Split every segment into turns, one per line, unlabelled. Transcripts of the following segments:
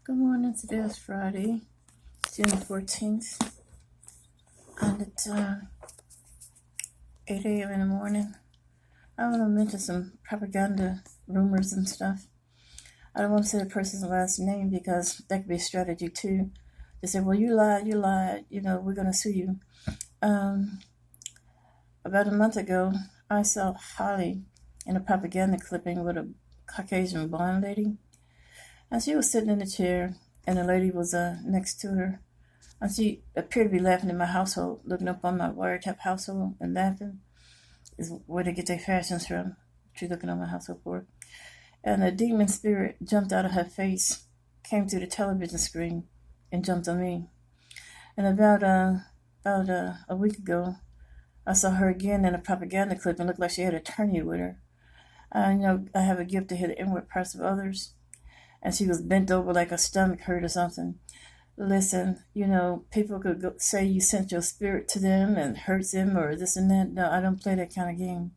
Good morning. Today is Friday, June 14th, and it's 8 a.m. in the morning. I want to mention some propaganda rumors and stuff. I don't want to say the person's last name because that could be a strategy too. They say, well, you lied, we're going to sue you. About a month ago, I saw Holly in a propaganda clipping with a Caucasian blonde lady. And she was sitting in a chair, and the lady was next to her. And she appeared to be laughing in my household, looking up on my wiretap household and laughing is where they get their fashions from. She's looking on my household for. And a demon spirit jumped out of her face, came through the television screen, and jumped on me. And about a week ago, I saw her again in a propaganda clip and looked like she had an attorney with her. I have a gift to hit the inward parts of others. And she was bent over like her stomach hurt or something. Listen, people could say you sent your spirit to them and hurts them or this and that. No, I don't play that kind of game.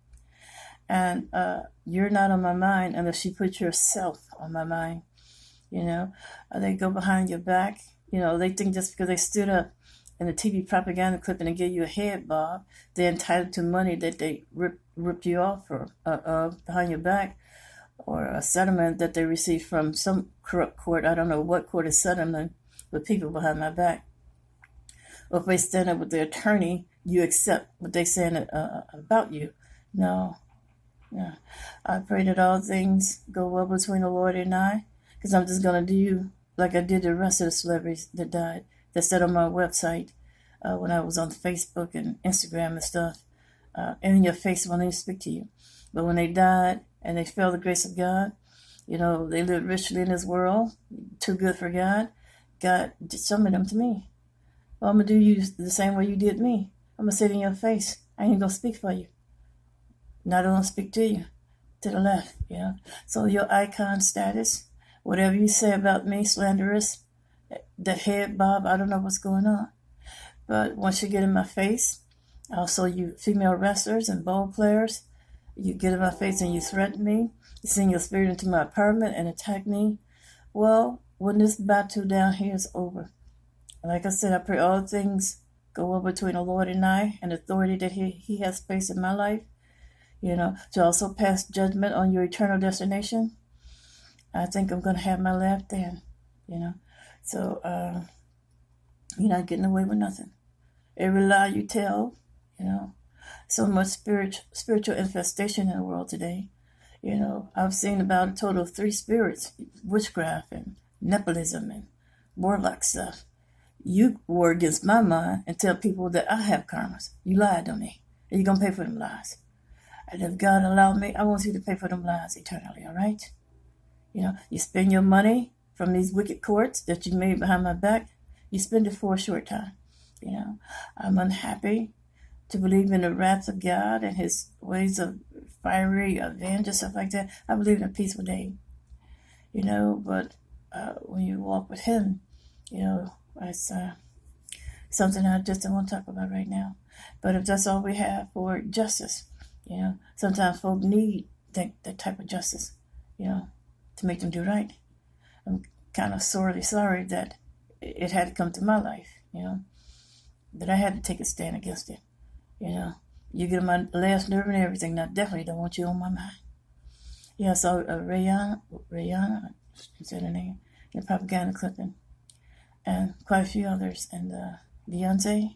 And you're not on my mind unless you put yourself on my mind. They go behind your back. They think just because they stood up in the TV propaganda clip and they give you a head bob, they're entitled to money that they ripped you off behind your back, or a settlement that they received from some corrupt court. I don't know what court is settling with people behind my back. Or if they stand up with their attorney, you accept what they're saying about you. No. I pray that all things go well between the Lord and I, because I'm just going to do like I did the rest of the celebrities that died, that said on my website when I was on Facebook and Instagram and stuff, in your face when they speak to you. But when they died and they felt the grace of God, they lived richly in this world, too good for God. God did some of them to me. Well, I'm going to do you the same way you did me. I'm going to sit in your face. I ain't going to speak for you. Not going to speak to you. To the left, So your icon status, whatever you say about me, slanderous, the head bob, I don't know what's going on. But once you get in my face, also you female wrestlers and ball players, you get in my face and you threaten me. You send your spirit into my apartment and attack me. Well, when this battle down here is over, like I said, I pray all things go well between the Lord and I, and authority that He has placed in my life, to also pass judgment on your eternal destination. I think I'm going to have my laugh then, So you're not getting away with nothing. Every lie you tell, so much spiritual infestation in the world today. I've seen about a total of 3 spirits, witchcraft and Nepotism and warlock stuff. You war against my mind and tell people that I have karmas. You lied on me. And you're going to pay for them lies. And if God allowed me, I want you to pay for them lies eternally, all right? You spend your money from these wicked courts that you made behind my back, you spend it for a short time. I'm unhappy to believe in the wrath of God and His ways of fiery vengeance, stuff like that. I believe in a peaceful day, but when you walk with Him, it's something I just don't want to talk about right now. But if that's all we have for justice, sometimes folk need that type of justice, to make them do right. I'm kind of sorely sorry that it had to come to my life, that I had to take a stand against it. You get on my last nerve and everything. Now, definitely don't want you on my mind. I saw Rihanna, said her name, in the propaganda clipping, and quite a few others, and Beyonce.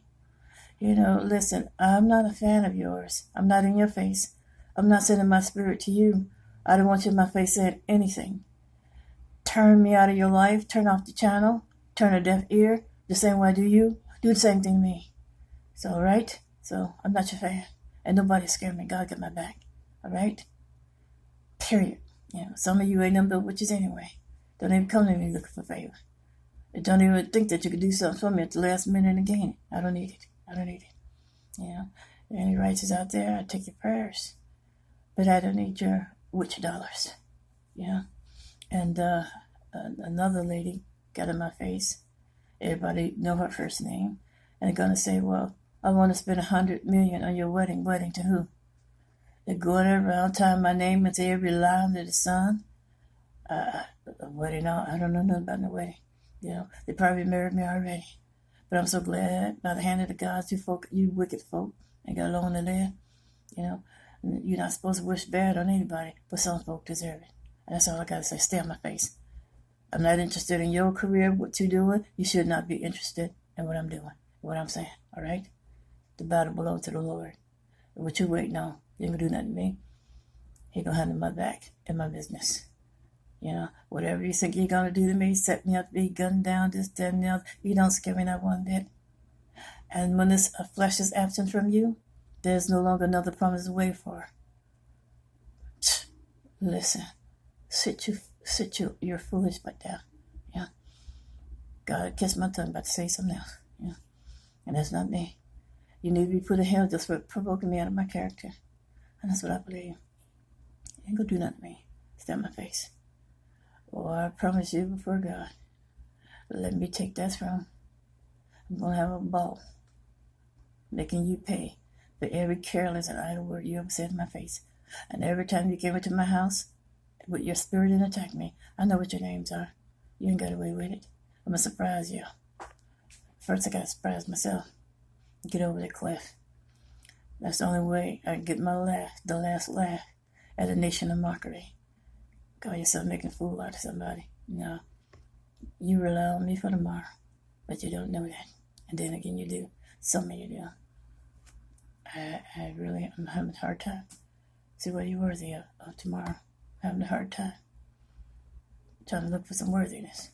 Listen, I'm not a fan of yours. I'm not in your face. I'm not sending my spirit to you. I don't want you in my face saying anything. Turn me out of your life. Turn off the channel. Turn a deaf ear. The same way I do you. Do the same thing to me. So, all right? So, I'm not your fan. And nobody scared me. God got my back. All right? Period. Some of you ain't nothing but witches anyway. Don't even come to me looking for favor. And don't even think that you could do something for me at the last minute and gain it. I don't need it. Any righteous out there, I take your prayers. But I don't need your witch dollars. And another lady got in my face. Everybody know her first name. And they're going to say, well, I want to spend $100 million on your wedding. Wedding to who? They're going around tying my name into every lie under the sun. A wedding, I don't know nothing about no wedding. They probably married me already. But I'm so glad by the hand of the gods, you wicked folk, ain't got long to live. You know, you're not supposed to wish bad on anybody, but some folk deserve it. And that's all I gotta say. Stay on my face. I'm not interested in your career, what you're doing. You should not be interested in what I'm doing, what I'm saying. All right? The battle belongs to the Lord. And what you waiting on, you ain't gonna do nothing to me. He gonna handle my back and my business. Whatever you think you're gonna do to me, set me up to be gunned down, this, that, and the other, you don't scare me not one bit. And when this flesh is absent from you, there's no longer another promise to wait for. Listen, you're foolish but down. Yeah. God kissed my tongue about to say something else. Yeah. And that's not me. You need to be put in hell just for provoking me out of my character. And that's what I believe. You ain't gonna do nothing to me. Stay on my face. Oh, I promise you before God, let me take that throne. I'm gonna have a ball making you pay for every careless and idle word you ever said in my face. And every time you came into my house with your spirit and attacked me, I know what your names are. You ain't got away with it. I'm gonna surprise you. First, I gotta surprise myself. Get over the cliff. That's the only way I can get the last laugh at a nation of mockery. Call yourself making a fool out of somebody. No, you rely on me for tomorrow, but you don't know that. And then again, you do. Some of you do. I'm having a hard time. See what you're worthy of tomorrow. Having a hard time. Trying to look for some worthiness.